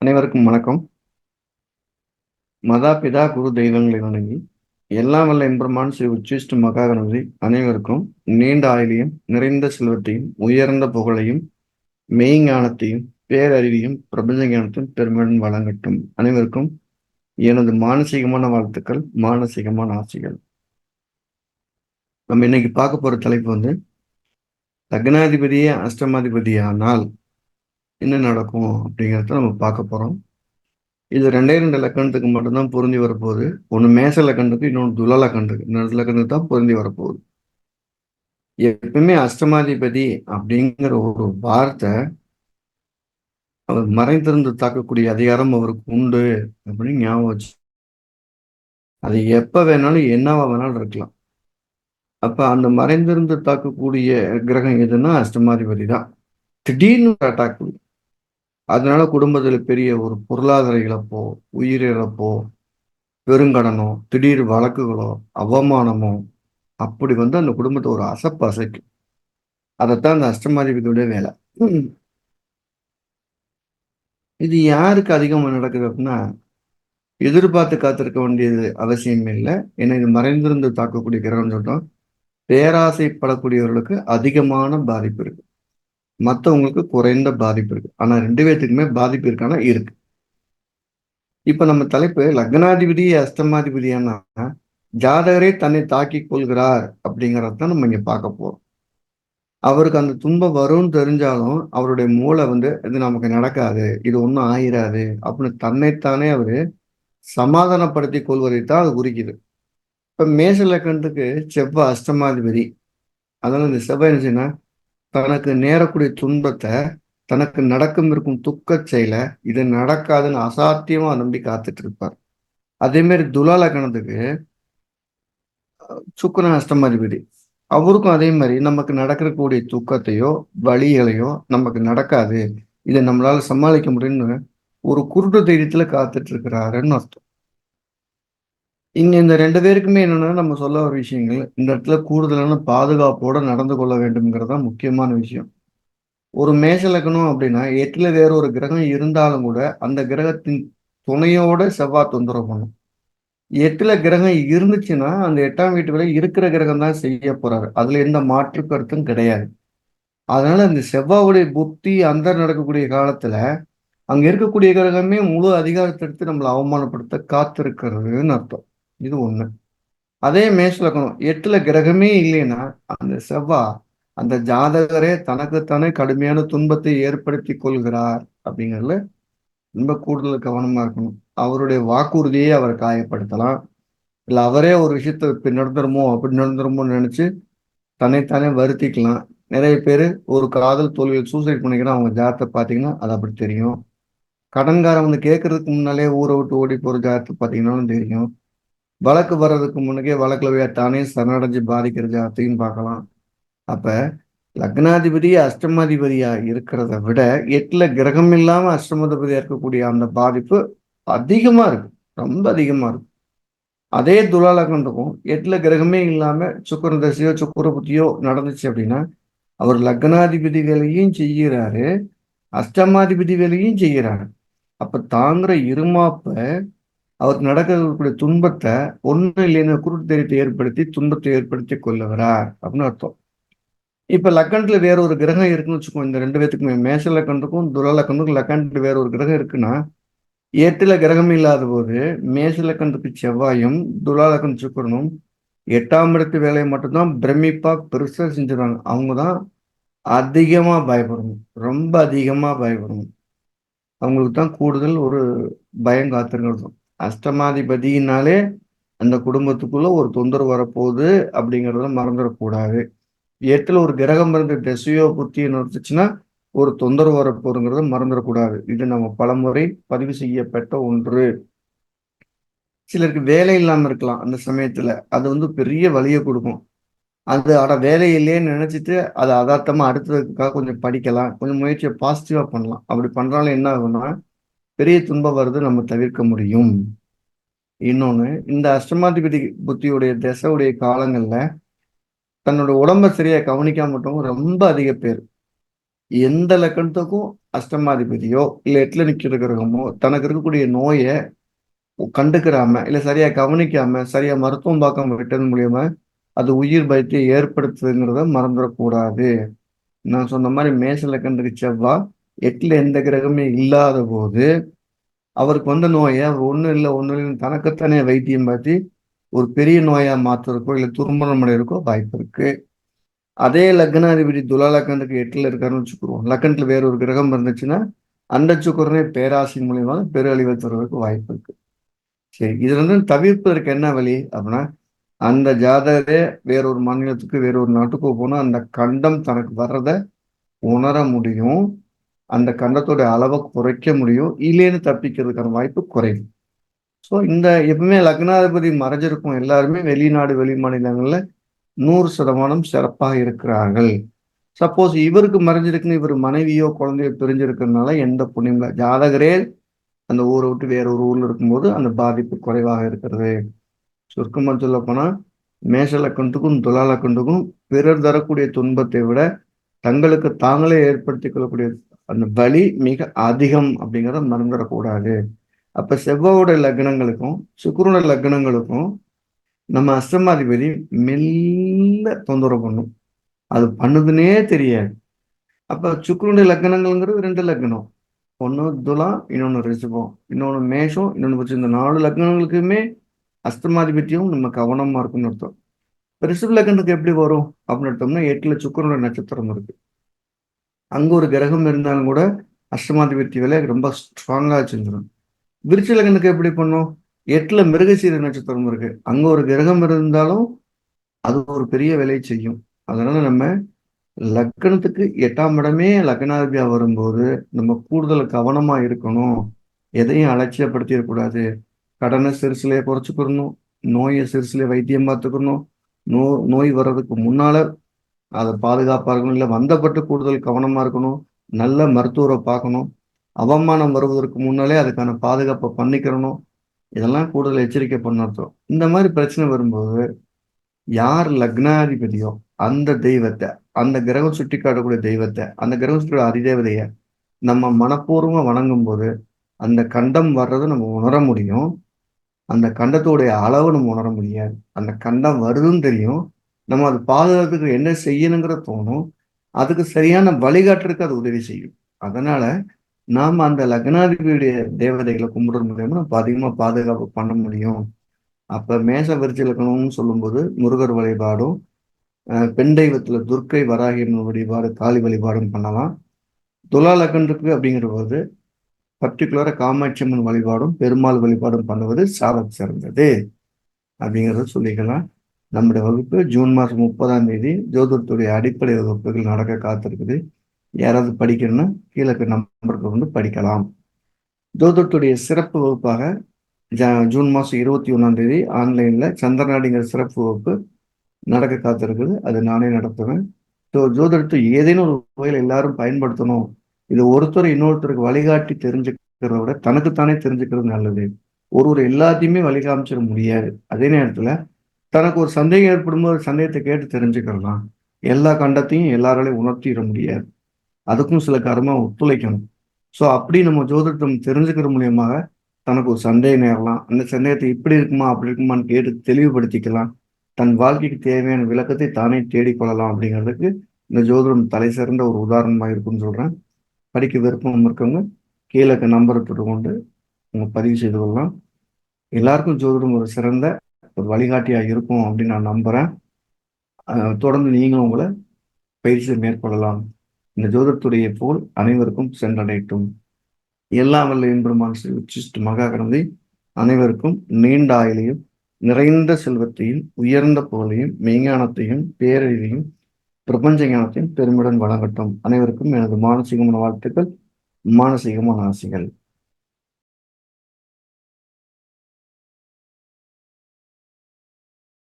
அனைவருக்கும் வணக்கம். மதா பிதா குரு தெய்வங்களை வணங்கி எல்லாம் வல்ல எம்பெருமான் ஸ்ரீ உச்சிஷ்ட மகாகணபதி அனைவருக்கும் நீண்ட ஆயுளையும் நிறைந்த செல்வத்தையும் உயர்ந்த புகழையும் மெய்ஞானத்தையும் பேரறிவையும் பிரபஞ்ச ஞானத்தையும் பெருமையுடன் வழங்கட்டும். அனைவருக்கும் எனது மானசீகமான வாழ்த்துக்கள், மானசீகமான ஆசைகள். நம்ம இன்னைக்கு பார்க்க போற தலைப்பு லக்னாதிபதியே அஷ்டமாதிபதியானால் என்ன நடக்கும் அப்படிங்கிறத நம்ம பார்க்க போறோம். இது ரெண்டே ரெண்டு லக்கணத்துக்கு மட்டும்தான் பொருந்தி வரப்போகுது. ஒன்று மேச லக்கணத்துக்கு, இன்னொன்று துலா லக்கணத்துக்கு. இந்த ரெண்டு லக்கணத்துக்கு தான் பொருந்தி வரப்போகுது. எப்பவுமே அஷ்டமாதிபதி அப்படிங்கிற ஒரு வார்த்தை அவர் மறைந்திருந்து தாக்கக்கூடிய அதிகாரம் அவருக்கு உண்டு அப்படின்னு ஞாபகம் வச்சு, அது எப்ப வேணாலும் என்னவா வேணாலும் இருக்கலாம். அப்ப அந்த மறைந்திருந்து தாக்கக்கூடிய கிரகம் எதுன்னா அஷ்டமாதிபதி தான். திடீர்னு அட்டாக் பண்ணும். அதனால குடும்பத்துல பெரிய ஒரு பொருளாதார இழப்போ, உயிரிழப்போ, பெருங்கடனோ, திடீர் வழக்குகளோ, அவமானமோ அப்படி அந்த குடும்பத்தை ஒரு அசப்பு அசைக்கும். அதைத்தான் அந்த அஷ்டமாதிபதியோட வேலை. இது யாருக்கு அதிகமாக நடக்குது அப்படின்னா, எதிர்பார்த்து காத்திருக்க வேண்டியது அவசியம் இல்லை. ஏன்னா இது மறைந்திருந்து தாக்கக்கூடிய கிரகம் சொல்றோம். பேராசைப்படக்கூடியவர்களுக்கு அதிகமான பாதிப்பு இருக்கு, மற்றவங்களுக்கு குறைந்த பாதிப்பு இருக்கு. ஆனா ரெண்டு பேர்த்துக்குமே பாதிப்பு இருக்கானா இருக்கு. இப்ப நம்ம தலைப்பு லக்னாதிபதி அஷ்டமாதிபதியானா ஜாதகரே தன்னை தாக்கிக் கொள்கிறார் அப்படிங்கறதான் நம்ம இங்க பார்க்க போறோம். அவருக்கு அந்த துன்பம் வரும்னு தெரிஞ்சாலும் அவருடைய மூளை இது நமக்கு நடக்காது, இது ஒன்றும் ஆயிராது அப்படின்னு தன்னைத்தானே அவரு சமாதானப்படுத்தி கொள்வதைத்தான் அது குறிக்குது. இப்ப மேஷ லக்கணத்துக்கு செவ்வாய் அஷ்டமாதிபதி. அதனால இந்த செவ்வாய் என்ன செய்யணும், தனக்கு நேரக்கூடிய துன்பத்தை, தனக்கு நடக்கும் இருக்கும் துக்க செயல இது நடக்காதுன்னு அசாத்தியமா நம்பி காத்துட்டு இருப்பார். அதே மாதிரி துலா லக்கணத்துக்கு சுக்கிரன் அஷ்டமாதிபதி. அவருக்கும் அதே மாதிரி நமக்கு நடக்கக்கூடிய துக்கத்தையோ வழிகளையோ நமக்கு நடக்காது, இதை நம்மளால சமாளிக்க முடியும்னு ஒரு குருட்டு தைரியத்துல காத்துட்டு இருக்கிறாருன்னு அர்த்தம். இங்க இந்த ரெண்டு பேருக்குமே என்னன்னா நம்ம சொல்ல வர விஷயங்கள் இந்த இடத்துல கூடுதலான பாதுகாப்போட நடந்து கொள்ள வேண்டும்ங்கிறது தான் முக்கியமான விஷயம். ஒரு மேஷ லக்னம் அப்படின்னா எட்டுல வேற ஒரு கிரகம் இருந்தாலும் கூட அந்த கிரகத்தின் துணையோட செவ்வாய் தொந்தரவு பண்ணும். எட்டுல கிரகம் இருந்துச்சுன்னா அந்த எட்டாம் வீட்டுக்குள்ள இருக்கிற கிரகம் தான் செய்ய போறாரு, அதுல எந்த மாற்று கருத்தும் கிடையாது. அதனால இந்த செவ்வாவுடைய புத்தி அந்த நடக்கக்கூடிய காலத்துல அங்க இருக்கக்கூடிய கிரகமே முழு அதிகாரத்தை எடுத்து நம்மளை அவமானப்படுத்த காத்திருக்கிறதுன்னு அர்த்தம். இது ஒண்ணு. அதே மேஷ லக்னம் எட்டுல கிரகமே இல்லைன்னா அந்த செவ்வாய் அந்த ஜாதகரே தனக்குத்தானே கடுமையான துன்பத்தை ஏற்படுத்தி கொள்கிறார் அப்படிங்கிறதுல ரொம்ப கூடுதல் கவனமா இருக்கணும். அவருடைய வாக்குறுதியை அவர் காயப்படுத்தலாம், இல்ல அவரே ஒரு விஷயத்த இப்படி நடந்துருமோ அப்படி நடந்துருமோன்னு நினைச்சு தன்னைத்தானே வருத்திக்கலாம். நிறைய பேர் ஒரு காதல் தோல்வியில் சூசைட் பண்ணிக்கிறோம். அவங்க ஜாதகத்தை பார்த்தீங்கன்னா அது அப்படி தெரியும். கடன்காரன் கேட்கறதுக்கு முன்னாலே ஊரை விட்டு ஓடி போற ஜாதகத்தை பார்த்தீங்கன்னாலும் தெரியும். வழக்கு வர்றதுக்கு முன்னக்கே வழக்குல தானே சரணடைஞ்சு பாதிக்கிற ஜாதத்தையும் பார்க்கலாம். அப்ப லக்னாதிபதி அஷ்டமாதிபதியா இருக்கிறத விட எட்டுல கிரகம் இல்லாம அஷ்டமாதிபதியா இருக்கக்கூடிய அந்த பாதிப்பு அதிகமா இருக்கு, ரொம்ப அதிகமா இருக்கு. அதே துலா லக்னத்துக்கும் எட்டுல கிரகமே இல்லாம சுக்கிர தசையோ சுக்கிர புத்தியோ நடந்துச்சு அப்படின்னா அவர் லக்னாதிபதி வேலையும் செய்கிறாரு, அஷ்டமாதிபதி வேலையும் செய்கிறாரு. அப்ப தாங்குற இருமாப்ப அவர் நடக்கக்கூடிய துன்பத்தை ஒண்ணு இல்லைன்னு குருட்டு தைரியத்தை ஏற்படுத்தி துன்பத்தை ஏற்படுத்தி கொள்ளுகிறார் அப்படின்னு அர்த்தம். இப்ப லக்கணத்துல வேற ஒரு கிரகம் இருக்குன்னு வச்சுக்கோ, இந்த ரெண்டு பேத்துக்குமே மேஷ லக்கணத்துக்கும் துலா லக்கணத்துக்கும் லக்கணத்துல வேற ஒரு கிரகம் இருக்குன்னா எட்டுல கிரகம் இல்லாத போது மேஷ லக்கணத்துக்கு செவ்வாயும் துலா லக்கணம் சுக்கிரனும் எட்டாம் இடத்து வேலையை மட்டும்தான் பிரமிப்பா பெருசா செஞ்சிருவாங்க. அவங்கதான் அதிகமா பயப்படணும், ரொம்ப அதிகமா பயப்படணும். அவங்களுக்கு தான் கூடுதல் ஒரு பயம் காத்திருக்கிறது. அஷ்டமாதிபதினாலே அந்த குடும்பத்துக்குள்ள ஒரு தொந்தரவு வரப்போகுது அப்படிங்கிறத மறந்துடக்கூடாது. எட்டுல ஒரு கிரகம் இருந்து திசையோ புத்தியோ நடத்துச்சுன்னா ஒரு தொந்தரவு வரப்போகுதுங்கிறத மறந்துடக்கூடாது. இது நம்ம பலமுறை பதிவு செய்யப்பட்ட ஒன்று. சிலருக்கு வேலை இல்லாம இருக்கலாம், அந்த சமயத்துல அது பெரிய வலியை கொடுக்கும். அது வேலை இல்லையேன்னு நினைச்சிட்டு அதை அதார்த்தமா அடுத்ததுக்காக கொஞ்சம் படிக்கலாம், கொஞ்சம் முயற்சியை பாசிட்டிவா பண்ணலாம். அப்படி பண்றாலும் என்ன ஆகும்னா பெரிய துன்பம் வருது நம்ம தவிர்க்க முடியும். இன்னொன்னு, இந்த அஷ்டமாதிபதி புத்தியுடைய திசையுடைய காலங்கள்ல தன்னோட உடம்ப சரியா கவனிக்காம மட்டும் ரொம்ப அதிக பேர். எந்த லக்கணத்துக்கும் அஷ்டமாதிபதியோ இல்ல எட்டுல நிக்கிற கிரகமோ தனக்கு இருக்கக்கூடிய நோயை கண்டுக்கிறாம இல்ல சரியா கவனிக்காம சரியா மருத்துவம் பார்க்காம விட்டது மூலியமா அது உயிர் பயத்தை ஏற்படுத்துதுங்கிறத மறந்துடக்கூடாது. நான் சொன்ன மாதிரி மேஷ லக்னத்துக்கு செவ்வாய் எட்டுல எந்த கிரகமே இல்லாத போது அவருக்கு வந்த நோயை அவர் ஒன்றும் இல்லை ஒன்றும் இல்லைன்னு தனக்குத்தானே வைத்தியம் பார்த்து ஒரு பெரிய நோயா மாத்துறதுக்கோ இல்லை துர்மரணம் அடைறதுக்கோ வாய்ப்பு இருக்கு. அதே லக்னாதிபதி துலா லக்னத்துக்கு எட்டுல இருக்காருன்னு வச்சுக்கிறோம். லக்னத்துல வேற ஒரு கிரகம் இருந்துச்சுன்னா அந்த சுக்கரனே பேராசி மூலியமாக பெருஅழிவை தருவதற்கு வாய்ப்பு இருக்கு. சரி, இதுல இருந்து தவிர்ப்பதற்கு என்ன வழி அப்படின்னா, அந்த ஜாதகரே வேறொரு மாநிலத்துக்கு வேறொரு நாட்டுக்கு போனா அந்த கண்டம் தனக்கு வர்றதை உணர முடியும். அந்த கண்டத்தோட அளவை குறைக்க முடியும். இல்லைன்னு தப்பிக்கிறதுக்கான வாய்ப்பு குறையும். ஸோ இந்த எப்பவுமே லக்னாதிபதி மறைஞ்சிருக்கும் எல்லாருமே வெளிநாடு வெளி மாநிலங்கள்ல 100% சிறப்பாக இருக்கிறார்கள். சப்போஸ் இவருக்கு மறைஞ்சிருக்குன்னு இவர் மனைவியோ குழந்தையோ பிரிஞ்சிருக்கிறதுனால எந்த புண்ணியம் இல்லை. ஜாதகரே அந்த ஊரை விட்டு வேற ஒரு ஊர்ல இருக்கும்போது அந்த பாதிப்பு குறைவாக இருக்கிறது. சுருக்கமாக சொல்ல போனா மேஷ லக்கணத்துக்கும் துலா லக்கணத்துக்கும் பிறர் தரக்கூடிய துன்பத்தை விட தங்களுக்கு தாங்களே ஏற்படுத்திக் கொள்ளக்கூடிய அந்த வலி மிக அதிகம் அப்படிங்கிறத மறந்துடக்கூடாது. அப்ப செவ்வாயோட லக்னங்களுக்கும் சுக்கிரனோட லக்னங்களுக்கும் நம்ம அஷ்டமாதிபதி மெல்ல தொந்தரவு பண்ணும். அது பண்ணுதுன்னே தெரியாது. அப்ப சுக்கிரனுடைய லக்னங்கள்ங்கிறது 2 லக்னம். ஒன்று துலா, இன்னொன்று ரிஷபம், இன்னொன்று மேஷம், இன்னொன்று விருச்சிகம். இந்த 4 லக்னங்களுக்குமே அஷ்டமாதிபத்தியம் நம்ம கவனமா இருக்குன்னு அர்த்தம். ரிஷப லக்னத்துக்கு எப்படி வரும் அப்படின்னு எடுத்தோம்னா 8ல சுக்கிரனோட நட்சத்திரம் இருக்கு. அங்க ஒரு கிரகம் இருந்தாலும் கூட அஷ்டமாதிபத்தி வேலை ரொம்ப ஸ்ட்ராங்கா செஞ்சிடும். விருச்சிக லக்னத்துக்கு எப்படி பண்ணும்? 8ல மிருகசீர நட்சத்திரம் இருக்கு. அங்க ஒரு கிரகம் இருந்தாலும் அது ஒரு பெரிய வேலையை செய்யும். அதனால நம்ம லக்னத்துக்கு 8ஆம் இடமே லக்னாதிபதியா வரும்போது நம்ம கூடுதல் கவனமா இருக்கணும். எதையும் அலட்சியப்படுத்திடக்கூடாது. கடனை சிறுசுலையே குறைச்சிக்கிறணும். நோயை சிறுசுலையே வைத்தியம் பார்த்துக்கணும். நோய் வர்றதுக்கு முன்னால அதை பாதுகாப்பாக இருக்கணும். இல்லை வந்தப்பட்டு கூடுதல் கவனமா இருக்கணும். நல்ல மருத்துவரை பார்க்கணும். அவமானம் வருவதற்கு முன்னாலே அதுக்கான பாதுகாப்பை பண்ணிக்கிறணும். இதெல்லாம் கூடுதல் எச்சரிக்கை பண்ணணும். இந்த மாதிரி பிரச்சனை வரும்போது யார் லக்னாதிபதியோ அந்த தெய்வத்தை, அந்த கிரகம் சுட்டி காட்டக்கூடிய தெய்வத்தை, அந்த கிரகம் சுட்டி அதிதேவதைய நம்ம மனப்பூர்வமா வணங்கும் போது அந்த கண்டம் வர்றதை நம்ம உணர முடியும். அந்த கண்டத்தோடைய அளவு நம்ம உணர முடியாது. அந்த கண்டம் வருதுன்னு தெரியும். நம்ம அது பாதுகாக்கிறதுக்கு என்ன செய்யணுங்கிற தோணும். அதுக்கு சரியான வழிகாட்டுறதுக்கு அது உதவி செய்யும். அதனால நாம அந்த லக்னாதிபதியுடைய தேவதைகளை கும்பிடுறது மூலியமா நம்ம அதிகமா பாதுகாப்பு பண்ண முடியும். அப்ப மேஷ விருச்சிக லக்னம்னு சொல்லும்போது முருகர் வழிபாடும், பெண் தெய்வத்துல துர்க்கை வராகி அம்மன் வழிபாடு, காளி வழிபாடும் பண்ணலாம். துலா லக்னத்துக்கு அப்படிங்கிற போது பர்டிகுலரா காமாட்சி அம்மன் வழிபாடும் பெருமாள் வழிபாடும் பண்ணுவது சால சிறந்தது அப்படிங்கிறத சொல்லிக்கலாம். நம்முடைய வகுப்பு ஜூன் மாதம் 30ஆம் தேதி ஜோதிடத்துடைய அடிப்படை வகுப்புகள் நடக்க காத்திருக்குது. யாராவது படிக்கணும்னா கீழே நம்பருக்கு வந்து படிக்கலாம். ஜோதிடத்துடைய சிறப்பு வகுப்பாக ஜூன் மாதம் 21ஆம் தேதி ஆன்லைன்ல சந்திரநாடிங்கிற சிறப்பு வகுப்பு நடக்க காத்திருக்குது. அது நானே நடத்துவேன். ஸோ ஜோதிடத்தை ஏதேனும் ஒரு வகையில் எல்லாரும் பயன்படுத்தணும். இது ஒருத்தர் இன்னொருத்தருக்கு வழிகாட்டி தெரிஞ்சுக்கிறத விட தனக்குத்தானே தெரிஞ்சுக்கிறது நல்லது. ஒருவர் எல்லாத்தையுமே வழிகாமிச்சிட முடியாது. அதே நேரத்துல தனக்கு ஒரு சந்தேகம் ஏற்படும் போது சந்தேகத்தை கேட்டு தெரிஞ்சுக்கலாம். எல்லா கண்டத்தையும் எல்லாராலையும் உணர்த்திட முடியாது. அதுக்கும் சில கர்மா ஒத்துழைக்கணும். ஸோ அப்படி நம்ம ஜோதிடம் தெரிஞ்சுக்கிற மூலியமாக தனக்கு ஒரு சந்தேகம் நேரலாம். அந்த சந்தேகத்தை இப்படி இருக்குமா அப்படி இருக்குமான்னு கேட்டு தெளிவுபடுத்திக்கலாம். தன் வாழ்க்கைக்கு தேவையான விளக்கத்தை தானே தேடிக்கொள்ளலாம். அப்படிங்கிறதுக்கு இந்த ஜோதிடம் தலை சிறந்த ஒரு உதாரணமா இருக்குன்னு சொல்றேன். படிக்க விருப்பம் இருக்கவங்க கீழே நம்பரை தொட்டு கொண்டு உங்க பதிவு செய்து கொள்ளலாம். எல்லாருக்கும் ஜோதிடம் ஒரு சிறந்த ஒரு வழிகாட்டியா இருக்கும் அப்படின்னு நான் நம்புறேன். தொடர்ந்து நீங்களும் உங்களை பயிற்சியை மேற்கொள்ளலாம். இந்த ஜோதிடத்துடைய போல் அனைவருக்கும் சென்றடையட்டும். எல்லாம் வல்ல எம்பெருமான் ஸ்ரீ உச்சிஷ்ட மகா கணபதி அனைவருக்கும் நீண்ட ஆயுளையும் நிறைந்த செல்வத்தையும் உயர்ந்த புகழையும் மெய்ஞானத்தையும் பேரறிவையும் பிரபஞ்ச ஞானத்தையும் பெருமையுடன் வழங்கட்டும். அனைவருக்கும் எனது மானசீகமான வாழ்த்துக்கள், மானசீகமான ஆசைகள்.